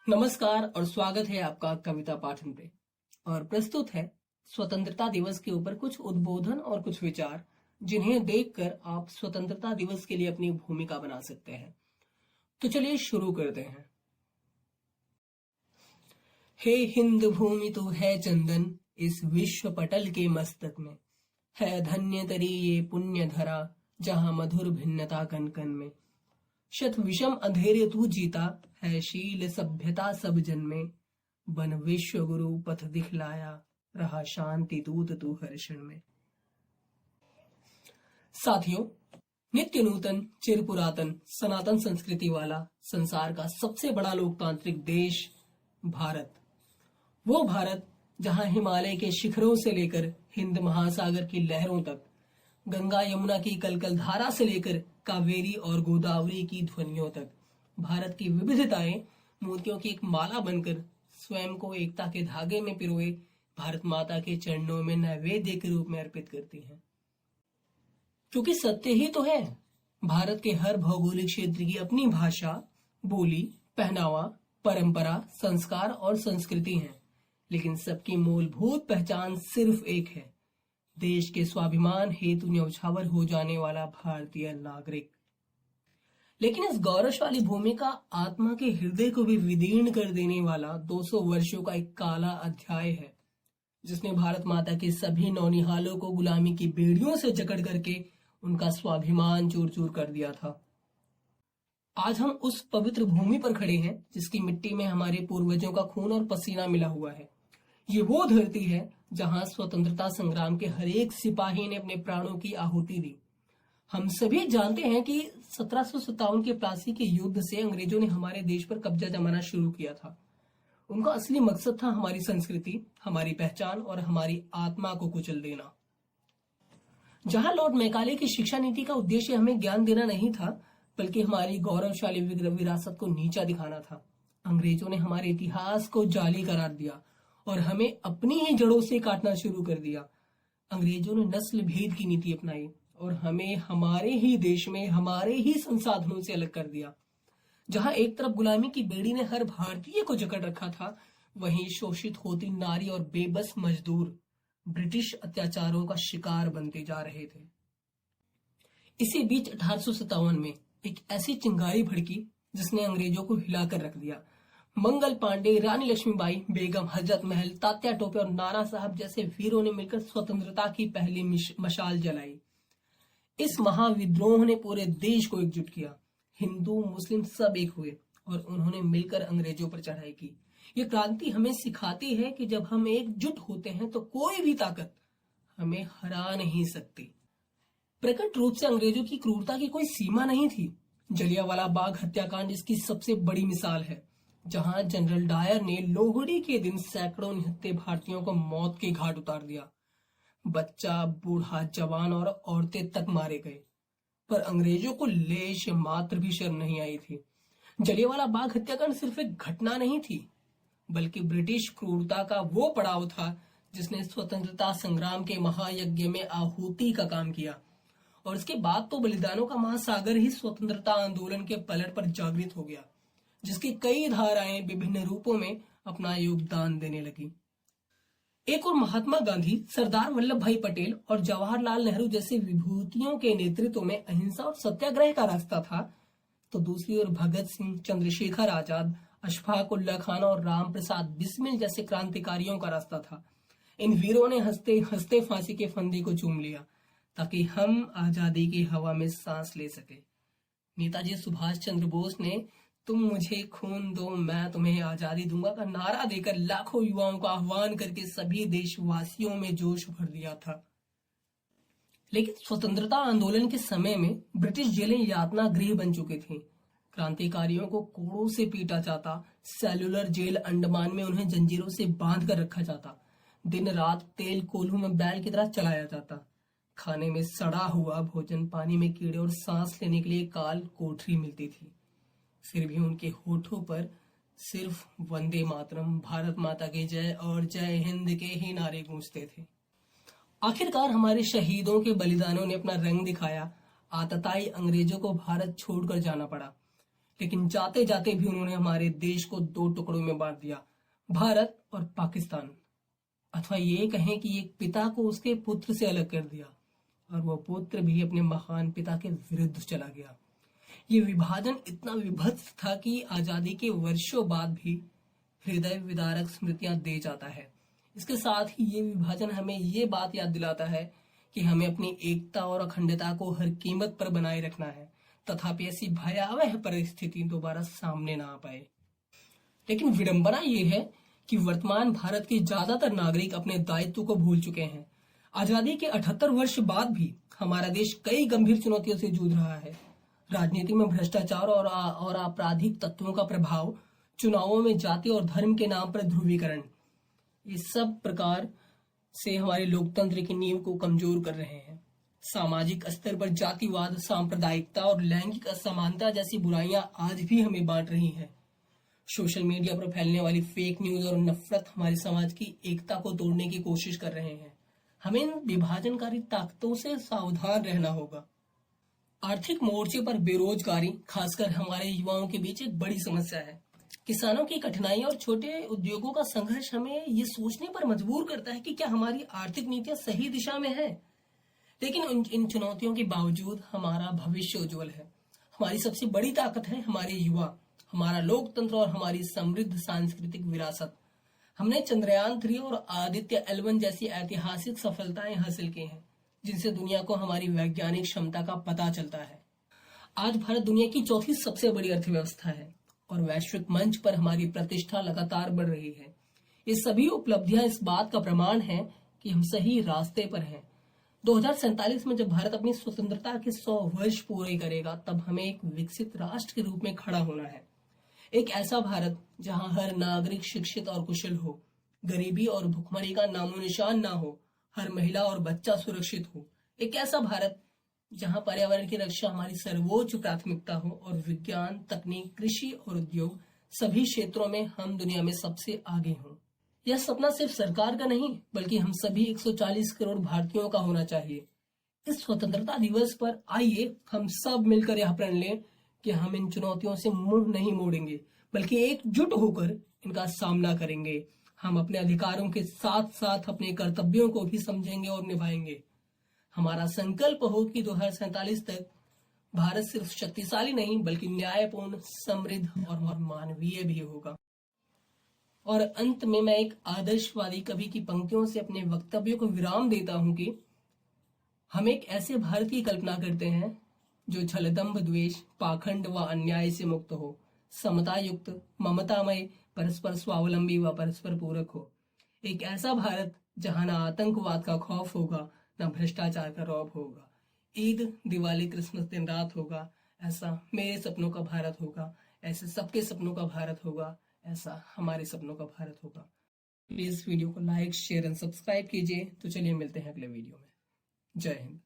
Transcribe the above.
नमस्कार और स्वागत है आपका कविता पाठन पे। और प्रस्तुत है स्वतंत्रता दिवस के ऊपर कुछ उद्बोधन और कुछ विचार जिन्हें देखकर आप स्वतंत्रता दिवस के लिए अपनी भूमिका बना सकते हैं। तो चलिए शुरू करते हैं। हे हिंद भूमि तू है चंदन इस विश्व पटल के मस्तक में, है धन्य तरी ये पुण्य धरा जहां मधुर भिन्नता कन कन में। शत विषम अंधेरे तू जीता है शील सभ्यता सब जन में, बन विश्व गुरु पथ दिखलाया रहा शांति दूत तू हर क्षण में। साथियों, नित्य नूतन चिर पुरातन सनातन संस्कृति वाला संसार का सबसे बड़ा लोकतांत्रिक देश भारत, वो भारत जहां हिमालय के शिखरों से लेकर हिंद महासागर की लहरों तक, गंगा यमुना की कलकल धारा से लेकर कावेरी और गोदावरी की ध्वनियों तक भारत की विविधताएं मोतियों की एक माला बनकर स्वयं को एकता के धागे में पिरोए भारत माता के चरणों में नैवेद्य के रूप में अर्पित करती हैं। क्योंकि सत्य ही तो है, भारत के हर भौगोलिक क्षेत्र की अपनी भाषा, बोली, पहनावा, परंपरा, संस्कार और संस्कृति है, लेकिन सबकी मूलभूत पहचान सिर्फ एक है, देश के स्वाभिमान हेतु न्यौछावर हो जाने वाला भारतीय नागरिक। लेकिन इस गौरवशाली भूमि का आत्मा के हृदय को भी विदीर्ण कर देने वाला 200 वर्षों का एक काला अध्याय है, जिसने भारत माता के सभी नौनिहालों को गुलामी की बेड़ियों से जकड़ करके उनका स्वाभिमान चूर चूर कर दिया था। आज हम उस पवित्र भूमि पर खड़े हैं जिसकी मिट्टी में हमारे पूर्वजों का खून और पसीना मिला हुआ है। ये वो धरती है जहां स्वतंत्रता संग्राम के हर एक सिपाही ने अपने प्राणों की आहुति दी। हम सभी जानते हैं कि 1757 के प्लासी के युद्ध से अंग्रेजों ने हमारे देश पर कब्जा जमाना शुरू किया था। उनका असली मकसद था हमारी संस्कृति, हमारी पहचान और हमारी आत्मा को कुचल देना। जहां लॉर्ड मैकाले की शिक्षा नीति का उद्देश्य हमें ज्ञान देना नहीं था, बल्कि हमारी गौरवशाली विरासत को नीचा दिखाना था, अंग्रेजों ने हमारे इतिहास को जाली करार दिया और हमें अपनी ही जड़ों से काटना शुरू कर दिया। अंग्रेजों ने नस्ल भेद की नीति अपनाई और हमें हमारे ही देश में हमारे ही संसाधनों से अलग कर दिया। जहां एक तरफ गुलामी की बेड़ी ने हर भारतीय को जकड़ रखा था, वहीं शोषित होती नारी और बेबस मजदूर ब्रिटिश अत्याचारों का शिकार बनते जा रहे थे। इसी बीच 1857 में एक ऐसी चिंगारी भड़की जिसने अंग्रेजों को हिलाकर रख दिया। मंगल पांडे, रानी लक्ष्मीबाई, बेगम हजरत महल, तात्या टोपे और नाना साहब जैसे वीरों ने मिलकर स्वतंत्रता की पहली मशाल जलाई। इस महाविद्रोह ने पूरे देश को एकजुट किया। हिंदू मुस्लिम सब एक हुए और उन्होंने मिलकर अंग्रेजों पर चढ़ाई की। ये क्रांति हमें सिखाती है कि जब हम एकजुट होते हैं तो कोई भी ताकत हमें हरा नहीं सकती। प्रकट रूप से अंग्रेजों की क्रूरता की कोई सीमा नहीं थी। जलियांवाला बाग हत्याकांड इसकी सबसे बड़ी मिसाल है, जहां जनरल डायर ने लोहड़ी के दिन सैकड़ों निहत्थे भारतीयों को मौत के घाट उतार दिया। बच्चा, बूढ़ा, जवान और औरतें तक मारे गए, पर अंग्रेजों को लेश मात्र भी शर्म नहीं आई थी। जलियांवाला बाग हत्याकांड सिर्फ एक घटना नहीं थी, बल्कि ब्रिटिश क्रूरता का वो पड़ाव था जिसने स्वतंत्रता संग्राम के महायज्ञ में आहुति का काम किया। और इसके बाद तो बलिदानों का महासागर ही स्वतंत्रता आंदोलन के पलट पर जागृत हो गया, जिसकी कई धाराएं विभिन्न रूपों में अपना योगदान देने लगी। एक और महात्मा गांधी, सरदार वल्लभ भाई पटेल और जवाहरलाल नेहरू जैसे विभूतियों के नेतृत्व में अहिंसा और सत्याग्रह का रास्ता था, तो दूसरी ओर भगत सिंह, चंद्रशेखर आजाद, अशफाक उल्लाह खान और राम प्रसाद बिस्मिल जैसे क्रांतिकारियों का रास्ता था। इन वीरों ने हंसते हंसते फांसी के फंदे को चूम लिया ताकि हम आजादी की हवा में सांस ले सके। नेताजी सुभाष चंद्र बोस ने तुम मुझे खून दो मैं तुम्हें आजादी दूंगा का नारा देकर लाखों युवाओं का आह्वान करके सभी देशवासियों में जोश भर दिया था। लेकिन स्वतंत्रता आंदोलन के समय में ब्रिटिश जेलें यातना गृह बन चुके थे। क्रांतिकारियों को कोड़ों से पीटा जाता, सेलुलर जेल अंडमान में उन्हें जंजीरों से बांध कर रखा जाता, दिन रात तेल कोल्हू में बैल की तरह चलाया जाता, खाने में सड़ा हुआ भोजन, पानी में कीड़े और सांस लेने के लिए काल कोठरी मिलती थी। फिर भी उनके होठों पर सिर्फ वंदे मातरम, भारत माता की जय और जय हिंद के ही नारे गूंजते थे। आखिरकार हमारे शहीदों के बलिदानों ने अपना रंग दिखाया। आतताई अंग्रेजों को भारत छोड़कर जाना पड़ा। लेकिन जाते जाते भी उन्होंने हमारे देश को दो टुकड़ों में बांट दिया, भारत और पाकिस्तान। अथवा ये कहें कि एक पिता को उसके पुत्र से अलग कर दिया और वो पुत्र भी अपने महान पिता के विरुद्ध चला गया। ये विभाजन इतना विभत्स था कि आजादी के वर्षों बाद भी हृदय विदारक स्मृतियां दे जाता है। इसके साथ ही ये विभाजन हमें ये बात याद दिलाता है कि हमें अपनी एकता और अखंडता को हर कीमत पर बनाए रखना है, तथापि ऐसी भयावह परिस्थिति दोबारा सामने ना आ पाए। लेकिन विडंबना ये है कि वर्तमान भारत के ज्यादातर नागरिक अपने दायित्व को भूल चुके हैं। आजादी के 78 वर्ष बाद भी हमारा देश कई गंभीर चुनौतियों से जूझ रहा है। राजनीति में भ्रष्टाचार और आपराधिक तत्वों का प्रभाव, चुनावों में जाति और धर्म के नाम पर ध्रुवीकरण, ये सब प्रकार से हमारे लोकतंत्र की नींव को कमजोर कर रहे हैं। सामाजिक स्तर पर जातिवाद, सांप्रदायिकता और लैंगिक असमानता जैसी बुराइयां आज भी हमें बांट रही हैं। सोशल मीडिया पर फैलने वाली फेक न्यूज और नफरत हमारे समाज की एकता को तोड़ने की कोशिश कर रहे हैं। हमें इन विभाजनकारी ताकतों से सावधान रहना होगा। आर्थिक मोर्चे पर बेरोजगारी, खासकर हमारे युवाओं के बीच एक बड़ी समस्या है। किसानों की कठिनाई और छोटे उद्योगों का संघर्ष हमें ये सोचने पर मजबूर करता है कि क्या हमारी आर्थिक नीतियां सही दिशा में है। लेकिन इन चुनौतियों के बावजूद हमारा भविष्य उज्जवल है। हमारी सबसे बड़ी ताकत है हमारे युवा, हमारा लोकतंत्र और हमारी समृद्ध सांस्कृतिक विरासत। हमने चंद्रयान 3 और आदित्य L1 जैसी ऐतिहासिक सफलताएं हासिल की हैं, जिनसे दुनिया को हमारी वैज्ञानिक क्षमता का पता चलता है। आज भारत दुनिया की चौथी सबसे बड़ी अर्थव्यवस्था है और वैश्विक मंच पर हमारी प्रतिष्ठा लगातार बढ़ रही है। ये सभी उपलब्धियां इस बात का प्रमाण है कि हम सही रास्ते पर हैं। 2047 में जब भारत अपनी स्वतंत्रता के 100 वर्ष पूरे करेगा, तब हमें एक विकसित राष्ट्र के रूप में खड़ा होना है। एक ऐसा भारत जहां हर नागरिक शिक्षित और कुशल हो, गरीबी और भुखमरी का नामो निशान ना हो, हर महिला और बच्चा सुरक्षित हो। एक ऐसा भारत जहां पर्यावरण की रक्षा हमारी सर्वोच्च प्राथमिकता हो और विज्ञान, तकनीक, कृषि और उद्योग सभी क्षेत्रों में हम दुनिया में सबसे आगे हों। यह सपना सिर्फ सरकार का नहीं, बल्कि हम सभी 140 करोड़ भारतीयों का होना चाहिए। इस स्वतंत्रता दिवस पर आइए हम सब मिलकर यह प्रण लें कि हम इन चुनौतियों से मुंह नहीं मोड़ेंगे, बल्कि एकजुट होकर इनका सामना करेंगे। हम अपने अधिकारों के साथ साथ अपने कर्तव्यों को भी समझेंगे और निभाएंगे। हमारा संकल्प हो कि 2047 तक भारत सिर्फ शक्तिशाली नहीं, बल्कि न्यायपूर्ण, समृद्ध और मानवीय भी होगा। और अंत में मैं एक आदर्शवादी कवि की पंक्तियों से अपने वक्तव्य को विराम देता हूं कि हम एक ऐसे भारत की कल्पना करते हैं जो छलदंभ, द्वेष, पाखंड व अन्याय से मुक्त हो, समता युक्त, ममतामय, परस्पर स्वावलंबी व परस्पर पूरक हो। एक ऐसा भारत जहां ना आतंकवाद का खौफ होगा, ना भ्रष्टाचार का रौब होगा। ईद, दिवाली, क्रिसमस दिन रात होगा, ऐसा मेरे सपनों का भारत होगा। ऐसे सबके सपनों का भारत होगा, ऐसा हमारे सपनों का भारत होगा। प्लीज वीडियो को लाइक, शेयर एंड सब्सक्राइब कीजिए। तो चलिए मिलते हैं अगले वीडियो में। जय हिंद।